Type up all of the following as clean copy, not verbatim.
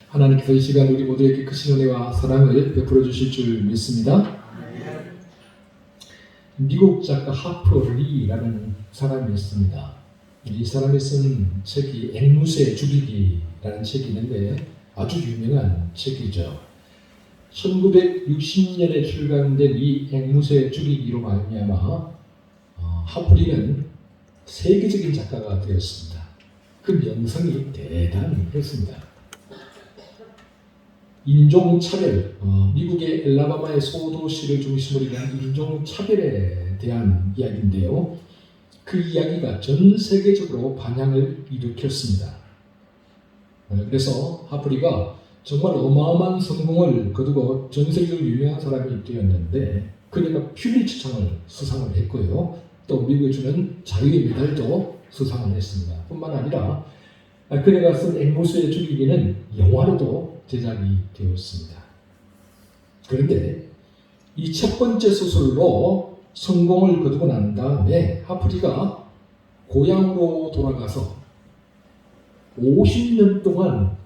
하나님께서 이 시간 우리 모두에게 크신 은혜와 사랑을 베풀어 주실 줄 믿습니다. 미국 작가 하퍼 리라는 사람이 있습니다. 이 사람이 쓴 책이 앵무새 죽이기라는 책이 있는데 아주 유명한 책이죠. 1960년에 출간된 이 앵무새 죽이기로 말미암아 하프리는 세계적인 작가가 되었습니다. 그 명성이 대단히 그렇습니다. 인종차별, 미국의 엘라바마의 소도시를 중심으로 한 인종차별에 대한 이야기인데요. 그 이야기가 전 세계적으로 반향을 일으켰습니다. 그래서 하프리가 정말 어마어마한 성공을 거두고 전 세계적으로 유명한 사람이 되었는데 그녀가 퓰리츠상을 수상을 했고요. 또 미국에 주는 자유의 메달도 수상을 했습니다. 뿐만 아니라 그녀가 쓴 앵무새의 죽이기는 영화로도 제작이 되었습니다. 그런데 이 첫 번째 소설로 성공을 거두고 난 다음에 하프리가 고향으로 돌아가서 50년 동안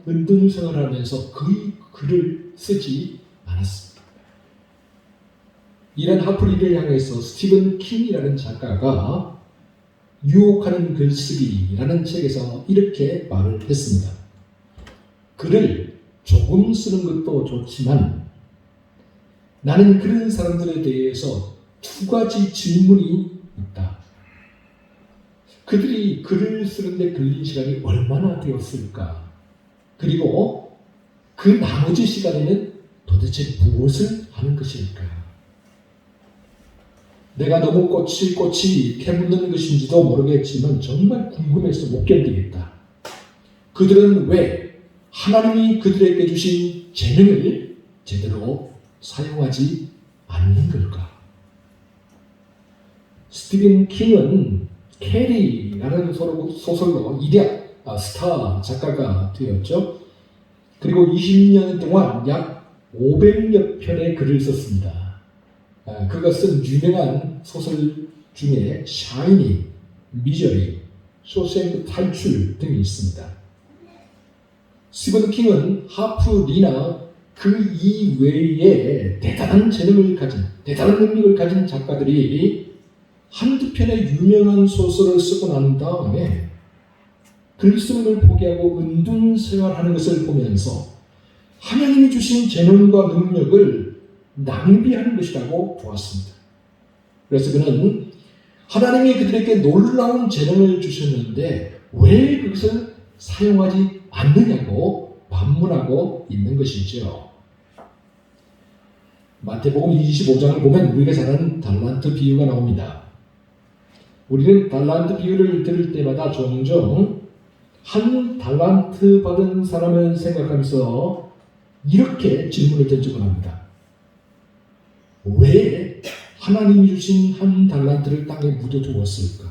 은둔생활을 하면서 거의 글을 쓰지 않았습니다. 이런 하프리를 향해서 스티븐 킹이라는 작가가 유혹하는 글쓰기라는 책에서 이렇게 말을 했습니다. 글을 조금 쓰는 것도 좋지만 나는 그런 사람들에 대해서 두 가지 질문이 있다. 그들이 글을 쓰는데 걸린 시간이 얼마나 되었을까? 그리고 그 나머지 시간에는 도대체 무엇을 하는 것일까? 내가 너무 꼬치꼬치 캐묻는 것인지도 모르겠지만 정말 궁금해서 못 견디겠다. 그들은 왜 하나님이 그들에게 주신 재능을 제대로 사용하지 않는 걸까? 스티븐 킹은 캐리라는 소설로 이력 스타 작가가 되었죠. 그리고 20년 동안 약 500여 편의 글을 썼습니다. 그가 쓴 유명한 소설 중에 샤이니, 미저리, 쇼생크 탈출 등이 있습니다. 스티븐 킹은 하프리나 그 이외에 대단한 재능을 가진, 대단한 능력을 가진 작가들이 한두 편의 유명한 소설을 쓰고 난 다음에 글 쓰는 걸 포기하고 은둔 생활하는 것을 보면서 하나님이 주신 재능과 능력을 낭비하는 것이라고 보았습니다. 그래서 그는 하나님이 그들에게 놀라운 재능을 주셨는데 왜 그것을 사용하지 않느냐고 반문하고 있는 것이죠. 마태복음 25장을 보면 우리가 잘 아는 달란트 비유가 나옵니다. 우리는 달란트 비유를 들을 때마다 종종 한 달란트 받은 사람을 생각하면서 이렇게 질문을 던지곤 합니다. 왜 하나님이 주신 한 달란트를 땅에 묻어두었을까?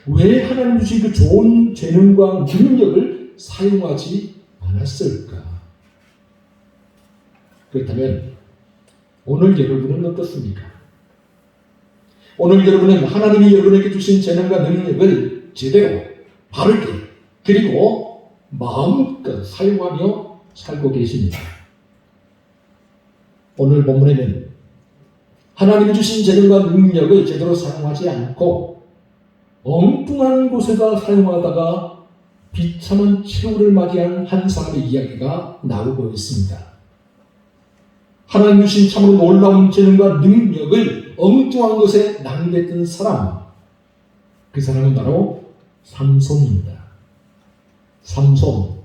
왜 하나님이 주신 그 좋은 재능과 능력을 사용하지 않았을까? 그렇다면 오늘 여러분은 어떻습니까? 오늘 여러분은 하나님이 여러분에게 주신 재능과 능력을 제대로 바르게 그리고 마음껏 사용하며 살고 계십니다. 오늘 본문에는 하나님이 주신 재능과 능력을 제대로 사용하지 않고 엉뚱한 곳에다 사용하다가 비참한 최후를 맞이한 한 사람의 이야기가 나오고 있습니다. 하나님 주신 참으로 놀라운 재능과 능력을 엉뚱한 곳에 낭비했던 사람, 그 사람은 바로 삼손입니다. 삼손,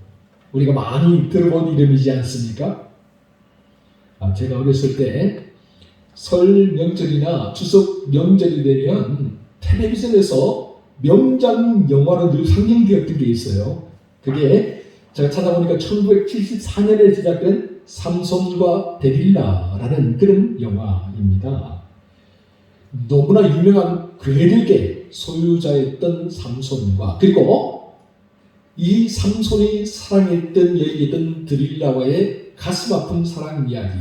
우리가 많이 들어본 이름이지 않습니까? 제가 어렸을 때 설 명절이나 추석 명절이 되면 텔레비전에서 명장 영화로 늘 상영되었던 게 있어요. 그게 제가 찾아보니까 1974년에 제작된 삼손과 데릴라라는 그런 영화입니다. 너무나 유명한 괴력의 소유자였던 삼손과 그리고 이 삼손이 사랑했던 여인이던 데릴라와의 가슴 아픈 사랑 이야기.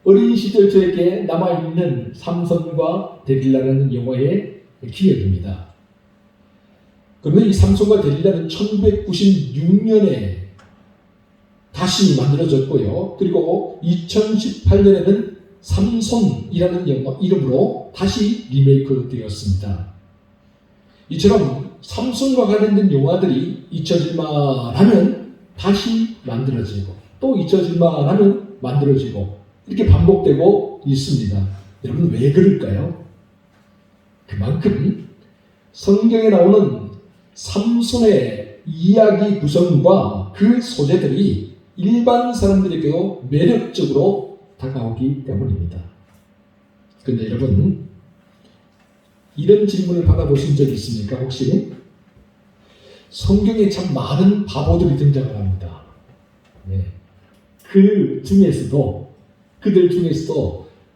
어린 시절 저에게 남아있는 삼손과 데릴라라는 영화의 기억입니다. 그러면 이 삼손과 데릴라는 1996년에 다시 만들어졌고요. 그리고 2018년에는 삼손이라는 영화 이름으로 다시 리메이크 되었습니다. 이처럼 삼손과 관련된 영화들이 잊혀질만 하면 다시 만들어지고 또 잊혀질만 하면 만들어지고 이렇게 반복되고 있습니다. 여러분 왜 그럴까요? 그만큼 성경에 나오는 삼손의 이야기 구성과 그 소재들이 일반 사람들에게도 매력적으로 다가오기 때문입니다. 그런데 여러분 이런 질문을 받아보신 적 있습니까? 혹시? 성경에 참 많은 바보들이 등장을 합니다. 네. 그들 중에서도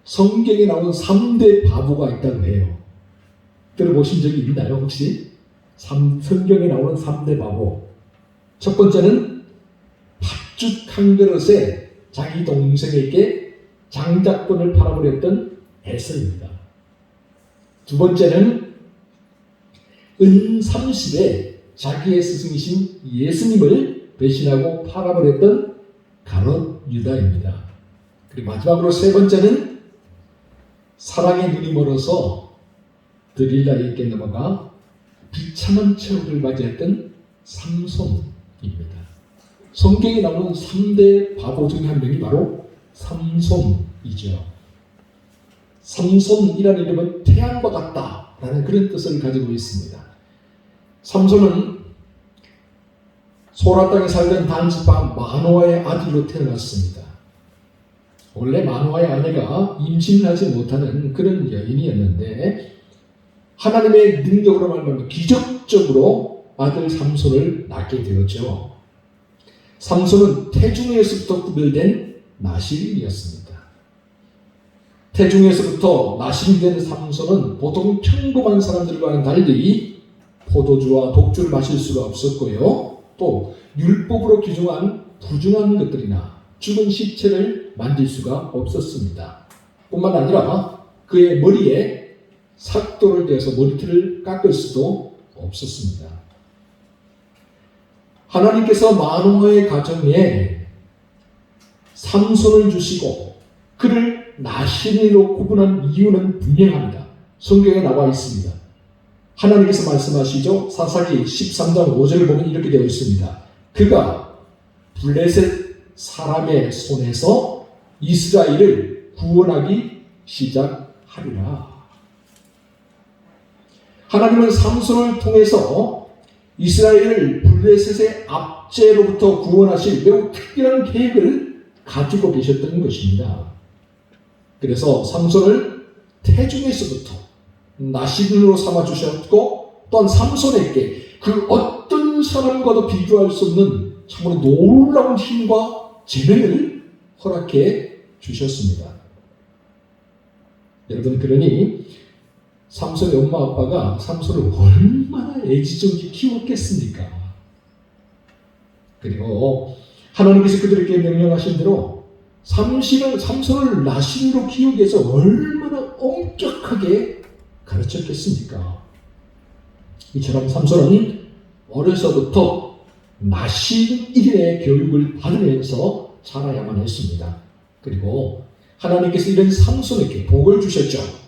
성경에 나오는 3대 바보가 있다고 해요. 들어보신 적이 있나요, 혹시? 성경에 나오는 3대 바보. 첫 번째는 팥죽 한 그릇에 자기 동생에게 장작권을 팔아버렸던 에서입니다. 두 번째는 은 30에 자기의 스승이신 예수님을 배신하고 팔아버렸던 가롯 유다입니다. 그리고 마지막으로 세 번째는 사랑의 눈이 멀어서 드릴라에게 넘어가 비참한 최후를 맞이했던 삼손입니다. 성경에 나오는 3대 바보 중에 한 명이 바로 삼손이죠. 삼손이라는 이름은 태양과 같다라는 그런 뜻을 가지고 있습니다. 삼손은 소라 땅에 살던 단지파 마노아의 아들로 태어났습니다. 원래 마노아의 아내가 임신을 하지 못하는 그런 여인이었는데 하나님의 능력으로 말하면 기적적으로 아들 삼손을 낳게 되었죠. 삼손은 태중에서부터 구별된 나실인이었습니다. 태중에서부터 나실된 삼손은 보통 평범한 사람들과는 달리 포도주와 독주를 마실 수가 없었고요. 또 율법으로 규정한 부정한 것들이나 죽은 시체를 만질 수가 없었습니다. 뿐만 아니라 그의 머리에 삭도를 대서 머리털을 깎을 수도 없었습니다. 하나님께서 마노아의 가정에 삼손을 주시고 그를 나실인으로 구분한 이유는 분명합니다. 성경에 나와 있습니다. 하나님께서 말씀하시죠. 사사기 13장 5절을 보면 이렇게 되어 있습니다. 그가 블레셋 사람의 손에서 이스라엘을 구원하기 시작하리라. 하나님은 삼손을 통해서 이스라엘을 블레셋의 압제로부터 구원하실 매우 특별한 계획을 가지고 계셨던 것입니다. 그래서 삼손을 태중에서부터 나실인으로 삼아주셨고 또한 삼손에게 그 어떤 사람과도 비교할 수 없는 참으로 놀라운 힘과 재능을 허락해 주셨습니다. 여러분 그러니 삼손의 엄마 아빠가 삼손을 얼마나 애지중지 키웠겠습니까? 그리고 하나님께서 그들에게 명령하신 대로 삼손을 나실인으로 키우기 위해서 얼마나 엄격하게 가르쳤겠습니까? 이처럼 삼손은 어려서부터 나실인의 교육을 받으면서 자라야만 했습니다. 그리고 하나님께서 이런 삼손에게 복을 주셨죠.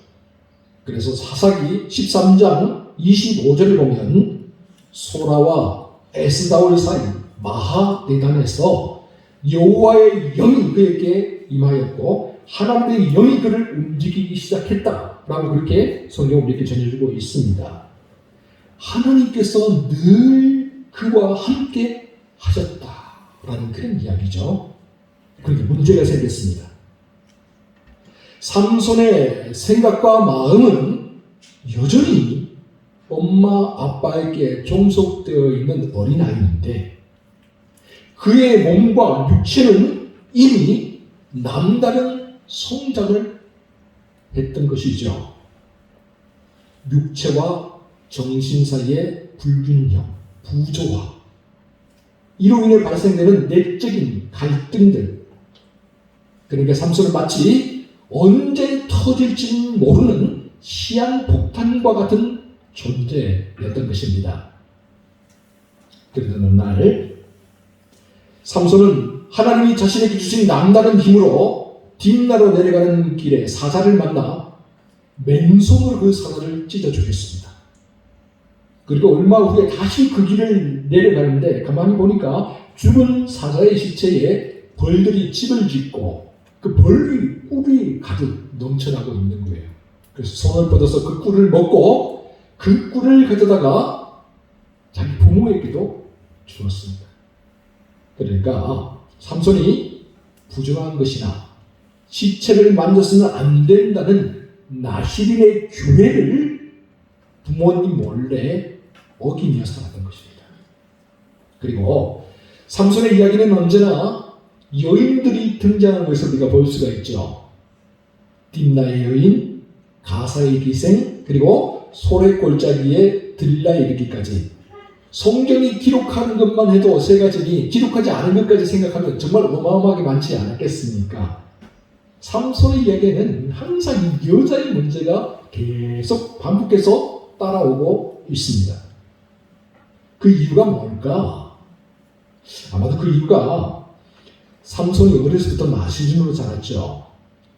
그래서 사사기 13장 25절을 보면 소라와 에스다올 사이 마하데단에서 여호와의 영이 그에게 임하였고 하나님의 영이 그를 움직이기 시작했다라고 그렇게 성경은 이렇게 전해주고 있습니다. 하나님께서 늘 그와 함께 하셨다라는 그런 이야기죠. 그런데 문제가 생겼습니다. 삼손의 생각과 마음은 여전히 엄마 아빠에게 종속되어 있는 어린아이인데 그의 몸과 육체는 이미 남다른 성장을 했던 것이죠. 육체와 정신 사이의 불균형, 부조화, 이로 인해 발생되는 내적인 갈등들. 그러니까 삼손은 마치 언제 터질지 모르는 시한폭탄과 같은 존재였던 것입니다. 그러던 날 삼손은 하나님이 자신에게 주신 남다른 힘으로 딥나로 내려가는 길에 사자를 만나 맨손으로 그 사자를 찢어 죽였습니다. 그리고 얼마 후에 다시 그 길을 내려가는데 가만히 보니까 죽은 사자의 시체에 벌들이 집을 짓고 그 벌이 꿀이 가득 넘쳐나고 있는 거예요. 그래서 손을 뻗어서 그 꿀을 먹고 그 꿀을 가져다가 자기 부모에게도 주었습니다. 그러니까 삼손이 부정한 것이나 시체를 만졌으면 안 된다는 나시린의 규례를 부모님 몰래 어기며 살았던 것입니다. 그리고 삼손의 이야기는 언제나 여인들이 등장하는 것을 우리가 볼 수가 있죠. 딥나의 여인, 가사의 기생, 그리고 소래 골짜기에 들릴라에 이르기까지 성경이 기록하는 것만 해도 세 가지니 기록하지 않은 것까지 생각하면 정말 어마어마하게 많지 않았겠습니까? 삼손의 이야기에는 항상 이 여자의 문제가 계속 반복해서 따라오고 있습니다. 그 이유가 뭘까? 아마도 그 이유가 삼손이 어렸을 때부터 나시린으로 자랐죠.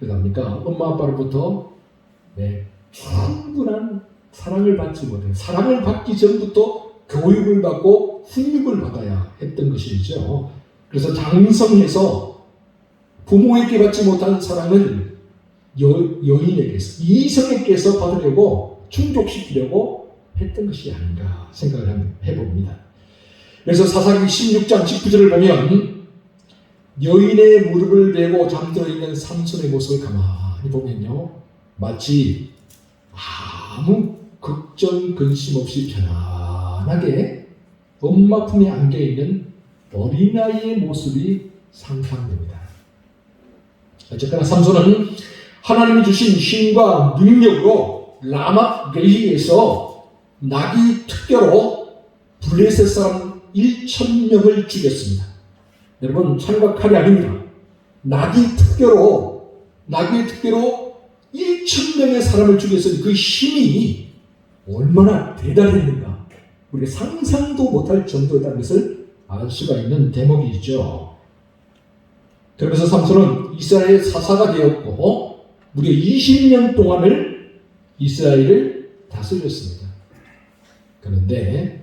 그러다 보니까 엄마 아빠로부터 충분한 사랑을 받지 못해요. 사랑을 받기 전부터 교육을 받고 훈육을 받아야 했던 것이죠. 그래서 장성해서 부모에게 받지 못한 사랑을 여인에게서, 이성에게서 받으려고 충족시키려고 했던 것이 아닌가 생각을 해봅니다. 그래서 사사기 16장 19절을 보면 여인의 무릎을 베고 잠들어 있는 삼손의 모습을 가만히 보면요, 마치 아무 걱정 근심 없이 편안하게 엄마 품에 안겨있는 어린아이의 모습이 상상됩니다. 어쨌거나 삼손은 하나님이 주신 힘과 능력으로 라맛 레히에서 나귀 특교로 블레셋 사람 1,000명을 죽였습니다. 여러분, 착각하리 아닙니다. 나귀의 특교로 1,000명의 사람을 죽였으니 그 힘이 얼마나 대단했는가, 우리가 상상도 못할 정도였다는 것을 알 수가 있는 대목이죠. 그러면서 삼손은 이스라엘의 사사가 되었고 무려 20년 동안을 이스라엘을 다스렸습니다. 그런데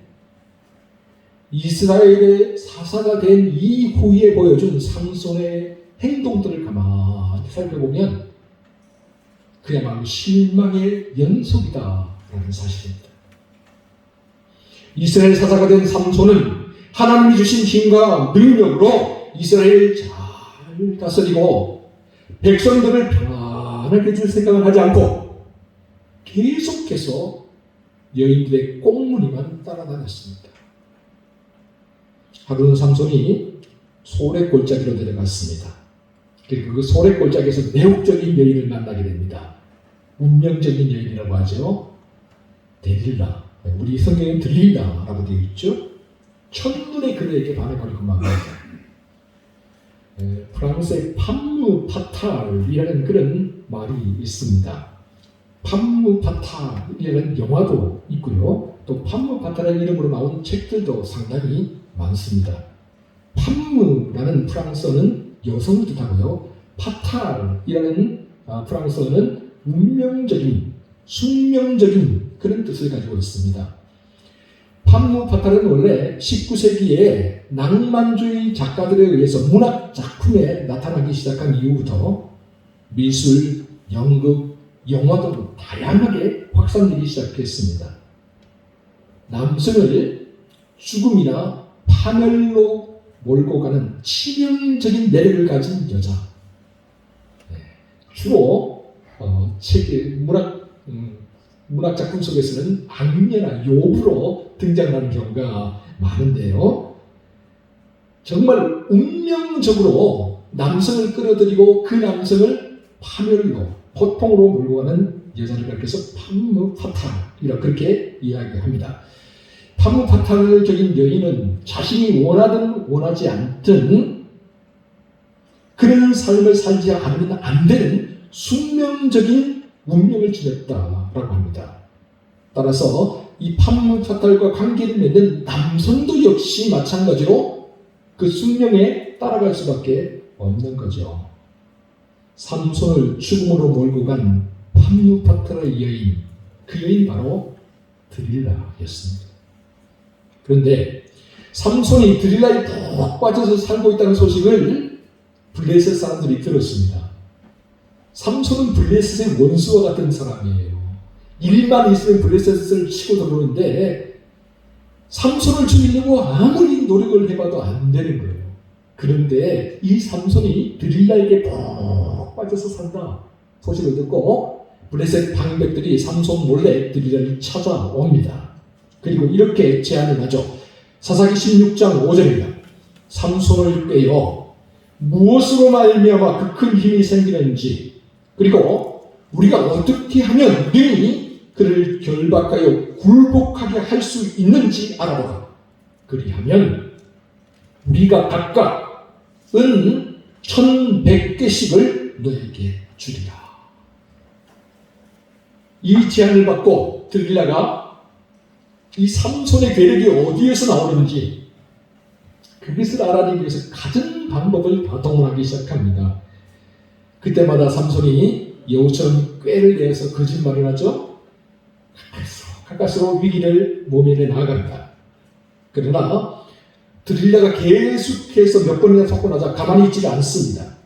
이스라엘의 사사가 된 이후에 보여준 삼손의 행동들을 가만히 살펴보면 그야말로 실망의 연속이다라는 사실입니다. 이스라엘 사사가 된 삼손은 하나님이 주신 힘과 능력으로 이스라엘을 잘 다스리고 백성들을 평안하게 해줄 생각을 하지 않고 계속해서 여인들의 꽁무니만 따라다녔습니다. 하루는 삼손이 소래 골짜기로 내려갔습니다. 그리고 그 소래 골짜기에서 매혹적인 여인을 만나게 됩니다. 운명적인 여인이라고 하죠. 데릴라, 우리 성경에 들릴라라고 되어 있죠. 첫눈에 그녀에게 반해버리고 맙니다. 프랑스의 판무 파탈이라는 그런 말이 있습니다. 판무 파탈이라는 영화도 있고요. 또 판무 파탈이라는 이름으로 나온 책들도 상당히 많습니다. 판무라는 프랑스어는 여성을 뜻하고요. 파탈이라는 프랑스어는 운명적인, 숙명적인 그런 뜻을 가지고 있습니다. 판무 파탈은 원래 19세기에 낭만주의 작가들에 의해서 문학 작품에 나타나기 시작한 이후부터 미술, 연극, 영화 등 다양하게 확산되기 시작했습니다. 남성을 죽음이나 파멸로 몰고 가는 치명적인 매력을 가진 여자. 주로 문학 작품 속에서는 악녀나 요부로 등장하는 경우가 많은데요. 정말 운명적으로 남성을 끌어들이고 그 남성을 파멸로, 고통으로 몰고 가는 여자를 가리켜서 판무파탈이라고 그렇게 이야기합니다. 판무파탈적인 여인은 자신이 원하든 원하지 않든 그런 삶을 살지 않으면 안 되는 숙명적인 운명을 지녔다라고 합니다. 따라서 이 판무파탈과 관계를 맺는 남성도 역시 마찬가지로 그 숙명에 따라갈 수밖에 없는 거죠. 삼손을 죽음으로 몰고 간 판무파탈의 여인, 그 여인 바로 드릴라였습니다. 그런데 삼손이 드릴라에 푹 빠져서 살고 있다는 소식을 블레셋 사람들이 들었습니다. 삼손은 블레셋의 원수와 같은 사람이에요. 일만 있으면 블레셋을 치고 들어오는데 삼손을 죽이려고 아무리 노력을 해봐도 안 되는 거예요. 그런데 이 삼손이 드릴라에게 푹 빠져서 산다 소식을 듣고 블레셋 방백들이 삼손 몰래 드릴라를 찾아옵니다. 그리고 이렇게 제안을 하죠. 사사기 16장 5절입니다. 삼손을 꿰어 무엇으로 말미암아 그 큰 힘이 생기는지, 그리고 우리가 어떻게 하면 능히 그를 결박하여 굴복하게 할 수 있는지 알아보라. 그리하면 우리가 각각 은 1100개씩을 너에게 주리라. 이 제안을 받고 드릴라가 이 삼손의 괴력이 어디에서 나오는지 그것을 알아내기 위해서 갖은 방법을 다 동원하기 시작합니다. 그때마다 삼손이 여우처럼 꾀를 내서 거짓말을 하죠. 가까스로 위기를 모면해 나아갑니다. 그러나 드릴라가 계속해서 몇 번이나 섞고 나자 가만히 있지 않습니다.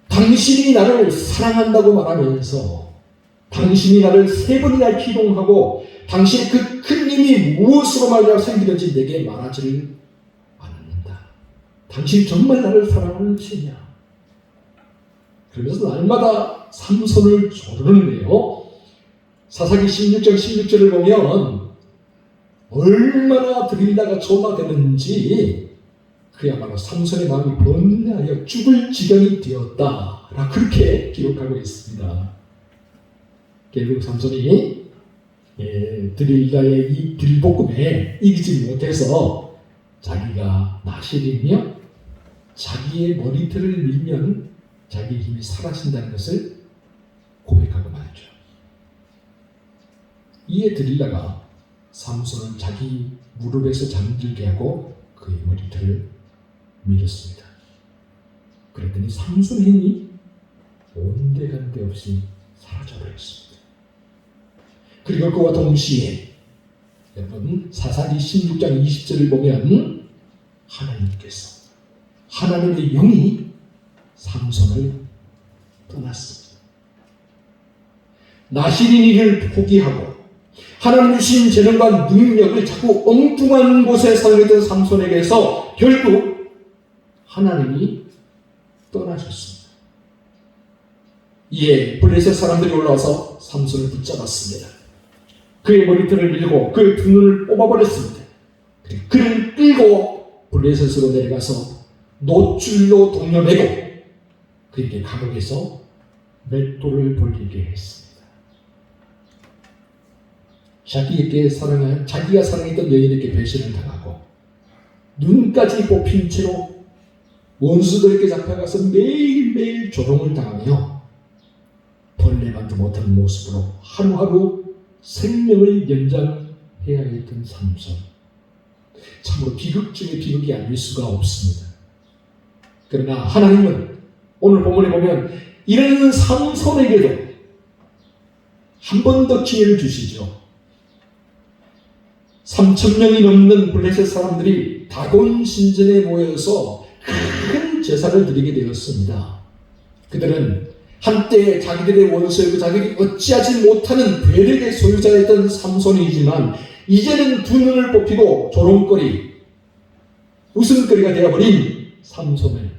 당신이 나를 사랑한다고 말하면서 당신이 나를 3번이나 기동하고 당신의 그 큰 힘이 무엇으로 말미암아 생기는지 내게 말하지를 않는다. 당신 정말 나를 사랑하는 죄냐? 그러면서 날마다 삼손을 조르는데요. 사사기 16장 16절을 보면 얼마나 드릴라가 조마되는지 그야말로 삼손의 마음이 번뇌하여 죽을 지경이 되었다 라 그렇게 기록하고 있습니다. 결국 삼손이 드릴라의 이 들볶음에 이기지 못해서 자기가 나실이며 자기의 머리털을 밀면 자기의 힘이 사라진다는 것을 고백하고 말이죠. 이에 드릴라가 삼손은 자기 무릎에서 잠들게 하고 그의 머리털을 밀었습니다. 그랬더니 삼손의 힘이 온데간데 없이 사라져버렸습니다. 그리고 그와 동시에 여러분 사사기 16장 20절을 보면 하나님께서 하나님의 영이 삼손을 떠났습니다. 나실인이를 포기하고 하나님 주신 재능과 능력을 자꾸 엉뚱한 곳에 사용했던 삼손에게서 결국 하나님이 떠나셨습니다. 이에 블레셋 사람들이 올라와서 삼손을 붙잡았습니다. 그의 머리털을 밀고 그의 두 눈을 뽑아버렸습니다. 그리고 그를 끌고 블레셋으로 내려가서 노줄로 동여매고 그에게 감옥에서 맷돌을 벌리게 했습니다. 자기가 사랑했던 여인에게 배신을 당하고 눈까지 뽑힌 채로 원수들에게 잡혀가서 매일매일 조롱을 당하며 벌레만도 못한 모습으로 하루하루 생명을 연장해야 했던 삼손. 참으로 비극 중에 비극이 아닐 수가 없습니다. 그러나 하나님은 오늘 본문에 보면 이런 삼손에게도 한 번 더 기회를 주시죠. 3,000명이 넘는 블레셋 사람들이 다곤 신전에 모여서 큰 제사를 드리게 되었습니다. 그들은 한때 자기들의 원수였고 자기들이 어찌하지 못하는 괴력의 소유자였던 삼손이지만 이제는 두 눈을 뽑히고 조롱거리, 웃음거리가 되어버린 삼손을,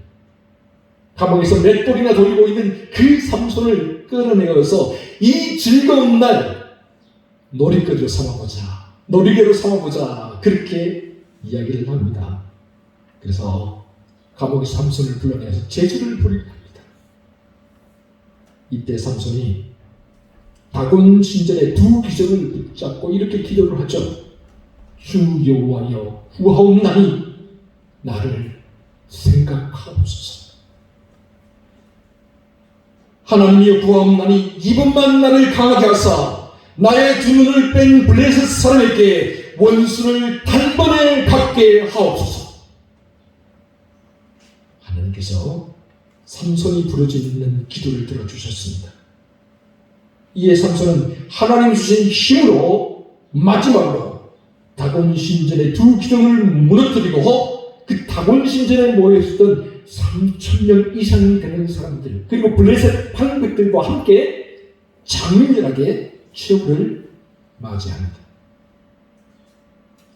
감옥에서 맷돌이나 돌리고 있는 그 삼손을 끌어내어서 이 즐거운 날 놀이거리로 삼아보자, 놀이개로 삼아보자, 그렇게 이야기를 합니다. 그래서 감옥에 삼손을 불러내서 제주를 부리게 합니다. 이때 삼손이 다곤 신전의 두 기적을 붙잡고 이렇게 기도를 하죠. 주 여호와여 구하옵나니 나를 생각하옵소서. 하나님이여 구하옵나니 이번만 나를 강하게 하사 나의 두 눈을 뺀 블레셋 사람에게 원수를 단번에 갚게 하옵소서. 하나님께서 삼손이 부르짖는 기도를 들어주셨습니다. 이에 삼손은 하나님 주신 힘으로 마지막으로 다곤 신전의 두 기둥을 무너뜨리고 그 다곤 신전에 모여있었던 3,000명 이상이 되는 사람들, 그리고 블레셋 방백들과 함께 장렬하게 최후를 맞이합니다.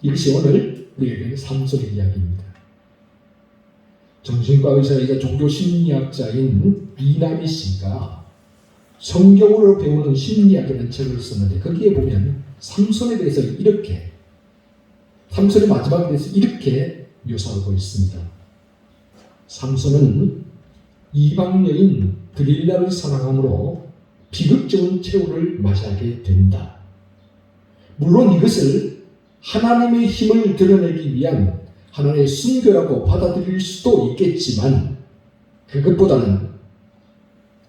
이것이 오늘 우리에게 삼손의 이야기입니다. 정신과 의사이자 종교 심리학자인 이남희 씨가 성경으로 배우는 심리학이라는 책을 썼는데, 거기에 보면 삼손에 대해서 삼손의 마지막에 대해서 이렇게 묘사하고 있습니다. 삼손은 이방 여인 드릴라를 사랑함으로 비극적인 최후를 맞이하게 된다. 물론 이것을 하나님의 힘을 드러내기 위한 하나님의 순교라고 받아들일 수도 있겠지만, 그것보다는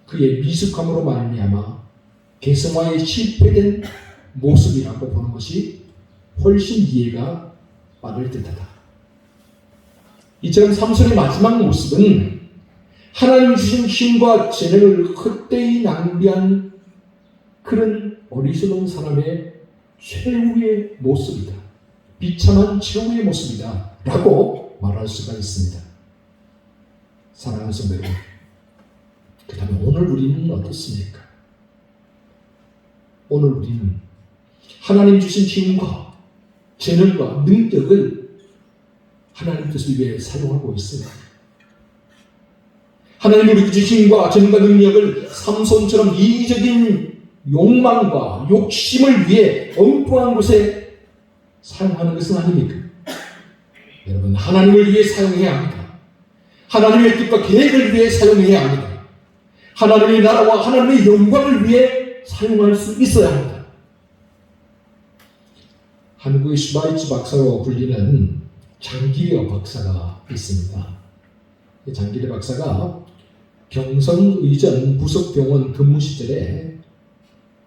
그의 미숙함으로 말미암아 개성화에 실패된 모습이라고 보는 것이 훨씬 이해가 빠를 듯하다. 이처럼 삼손의 마지막 모습은 하나님 주신 힘과 재능을 헛되이 낭비한 그런 어리석은 사람의 최후의 모습이다. 비참한 최후의 모습이다 라고 말할 수가 있습니다. 사랑하는 성도 여러분, 그 다음에 오늘 우리는 어떻습니까? 오늘 우리는 하나님 주신 힘과 재능과 능력을 하나님 뜻을 위해 사용하고 있습니다. 하나님 우리 주신 힘과 재능과 능력을 삼손처럼 이기적인 욕망과 욕심을 위해 엉뚱한 곳에 사용하는 것은 아닙니까? 여러분, 하나님을 위해 사용해야 합니다. 하나님의 뜻과 계획을 위해 사용해야 합니다. 하나님의 나라와 하나님의 영광을 위해 사용할 수 있어야 합니다. 한국의 슈바이츠 박사로 불리는 장기려 박사가 있습니다. 장기려 박사가 경성의전 부석병원 근무 시절에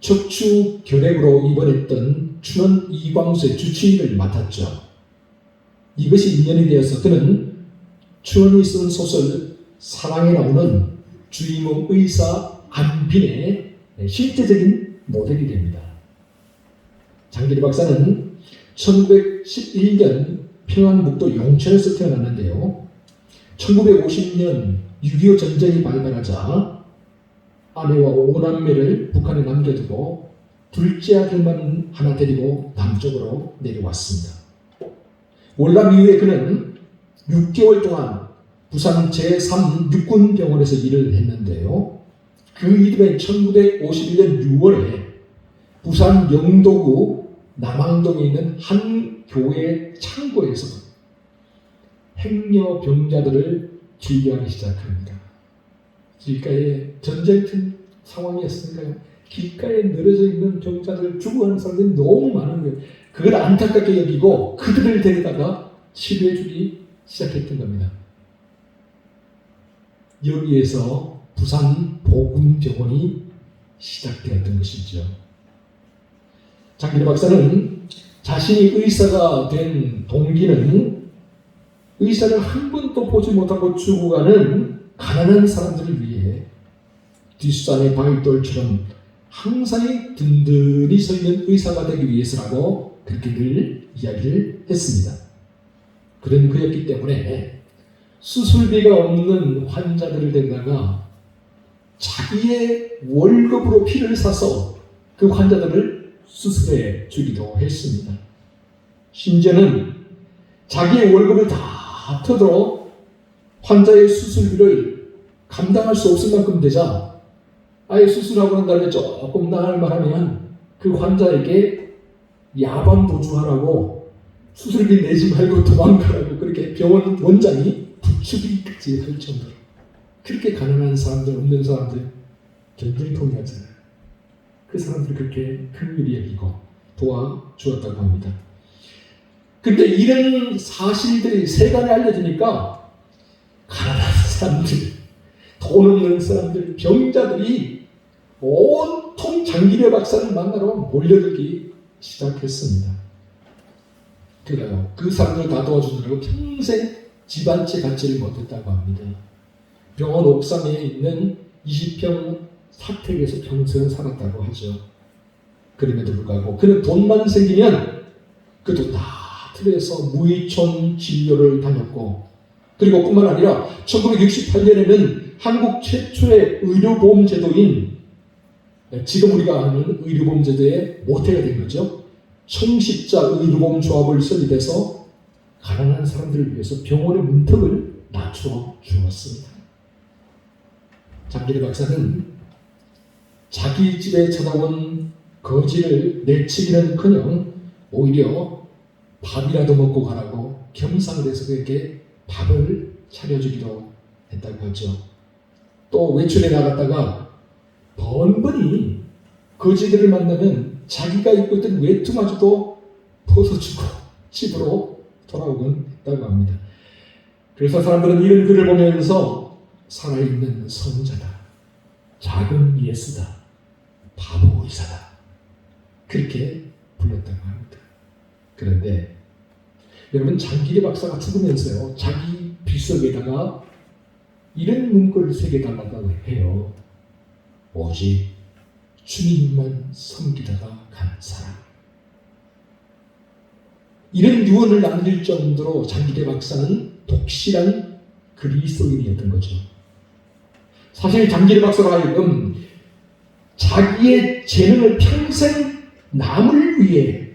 척추 결핵으로 입원했던 춘원 이광수의 주치의를 맡았죠. 이것이 인연이 되어서 그는 춘원이 쓴 소설 사랑에 나오는 주인공 의사 안빈의 실제적인 모델이 됩니다. 장기려 박사는 1911년 평안북도 용천에서 태어났는데요. 1950년 6.25 전쟁이 발발하자 아내와 5남매를 북한에 남겨두고 둘째 아들만 하나 데리고 남쪽으로 내려왔습니다. 월남 이후에 그는 6개월 동안 부산 제3육군병원에서 일을 했는데요. 그 이듬해 1951년 6월에 부산 영도구 남항동에 있는 한 교회 창고에서 행여병자들을 진료하기 시작합니다. 길가에 전쟁터 상황이었으니까요. 길가에 늘어져 있는 병자들을 죽어가는 사람들이 너무 많은 거예요. 그걸 안타깝게 여기고 그들을 데려다가 치료해주기 시작했던 겁니다. 여기에서 부산 보금병원이 시작되었던 것이죠. 장기려 박사는 자신이 의사가 된 동기는 의사를 한 번도 보지 못하고 죽어가는 가난한 사람들을 위해 뒷산의 바위돌처럼 항상 든든히 서 있는 의사가 되기 위해서라고 그렇게 늘 이야기를 했습니다. 그런 그였기 때문에 수술비가 없는 환자들을 데려다가 자기의 월급으로 피를 사서 그 환자들을 수술해 주기도 했습니다. 심지어는 자기의 월급을 다 터들어 환자의 수술비를 감당할 수 없을 만큼 되자 아예 수술하고 난 다음에 조금 나을 만하면 그 환자에게 야반 도주하라고 수술비 내지 말고 도망가라고 그렇게 병원 원장이 부추기까지 할 정도로 그렇게 가난한 사람들, 없는 사람들 굉장히 동의하잖아요. 그 사람들 그렇게 큰 일이 여기고 도와주었다고 합니다. 근데 이런 사실들이 세간에 알려지니까 가난한 사람들, 돈 없는 사람들, 병자들이 온통 온 장기대 박사를 만나러 몰려들기 시작했습니다. 그래요. 그 사람들 다 도와주느라고 평생 집안채 갖지를 못했다고 합니다. 병원 옥상에 있는 20평 사택에서 평생 살았다고 하죠. 그럼에도 불구하고 그는 돈만 생기면 그 돈 다 들여서 무의촌 진료를 다녔고, 그리고 뿐만 아니라 1968년에는 한국 최초의 의료보험 제도인, 지금 우리가 아는 의료보험 제도의 모태가 된 거죠. 청십자 의료보험 조합을 설립해서 가난한 사람들을 위해서 병원의 문턱을 낮춰 주었습니다. 장기대 박사는 자기 집에 찾아온 거지를 내치기는커녕 오히려 밥이라도 먹고 가라고 겸상을 해서 그에게 밥을 차려주기도 했다고 하죠. 또 외출에 나갔다가 번번이 거지들을 만나면 자기가 입고 있던 외투마저도 벗어주고 집으로 돌아오곤 했다고 합니다. 그래서 사람들은 이런 글을 보면서 살아있는 선자다, 작은 예수다, 바보 의사다, 그렇게 불렀다고 합니다. 그런데 여러분, 장기대 박사가 죽으면서요, 자기 비석에다가 이런 문구를 새겨달라고 해요. 오직 주님만 섬기다가 간 사람. 이런 유언을 남길 정도로 장기대 박사는 독실한 그리스도인이었던 거죠. 사실 장기대 박사가 하여금 자기의 재능을 평생 남을 위해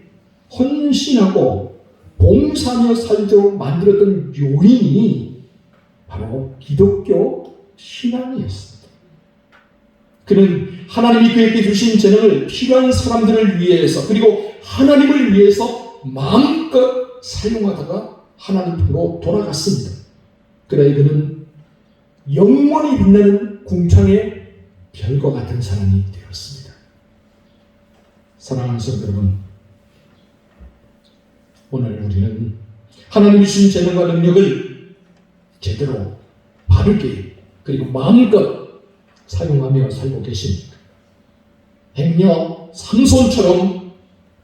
헌신하고 봉사하며 살도록 만들었던 요인이 바로 기독교 신앙이었습니다. 그는 하나님이 그에게 주신 재능을 필요한 사람들을 위해서, 그리고 하나님을 위해서 마음껏 사용하다가 하나님으로 돌아갔습니다. 그래 그는 영원히 빛나는 궁창의 별과 같은 사람이 되었습니다. 사랑하는 성도 여러분, 오늘 우리는 하나님이 주신 재능과 능력을 제대로 바르게 그리고 마음껏 사용하며 살고 계십니까? 행여 삼손처럼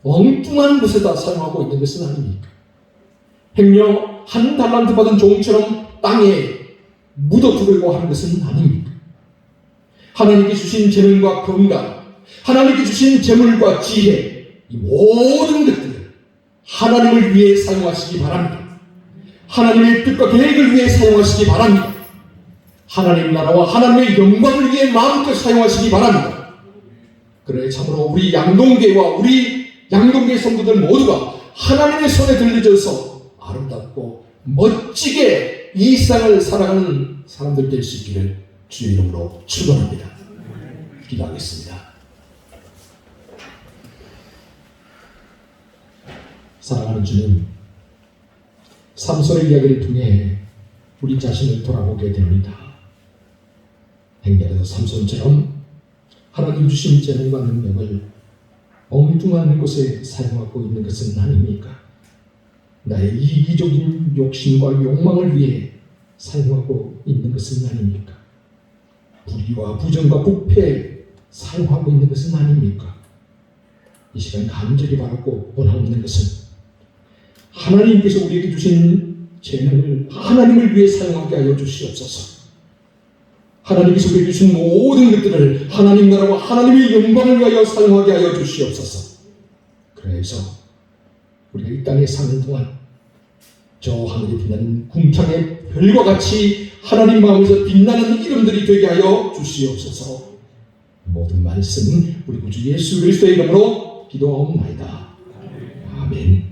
엉뚱한 곳에다 사용하고 있는 것은 아닙니까? 행여 한 달란트 받은 종처럼 땅에 묻어두려고 하는 것은 아닙니까? 하나님께 주신 재능과 건강, 하나님께 주신 재물과 지혜, 이 모든 것들을 하나님을 위해 사용하시기 바랍니다. 하나님의 뜻과 계획을 위해 사용하시기 바랍니다. 하나님 나라와 하나님의 영광을 위해 마음껏 사용하시기 바랍니다. 그래 참으로 우리 양동계와 우리 양동계 성도들 모두가 하나님의 손에 들려져서 아름답고 멋지게 이 세상을 살아가는 사람들 될 수 있기를 주의 이름으로 축원합니다. 기도하겠습니다. 사랑하는 주님, 삼손의 이야기를 통해 우리 자신을 돌아보게 됩니다. 행여라도 삼손처럼 하나님 주신 재능과 능력을 엉뚱한 곳에 사용하고 있는 것은 아닙니까? 나의 이기적인 욕심과 욕망을 위해 사용하고 있는 것은 아닙니까? 불의와 부정과 부패에 사용하고 있는 것은 아닙니까? 이 시간 간절히 바라고 원하는 것은 하나님께서 우리에게 주신 재능을 하나님을 위해 사용하게 하여 주시옵소서. 하나님께서 우리에게 주신 모든 것들을 하나님 나라와 하나님의 영광을 위하여 사용하게 하여 주시옵소서. 그래서 우리가 이 땅에 사는 동안 저 하늘에 빛나는 궁창의 별과 같이 하나님 마음에서 빛나는 이름들이 되게 하여 주시옵소서. 모든 말씀 우리 구주 예수 그리스도의 이름으로 기도하옵나이다. 아멘.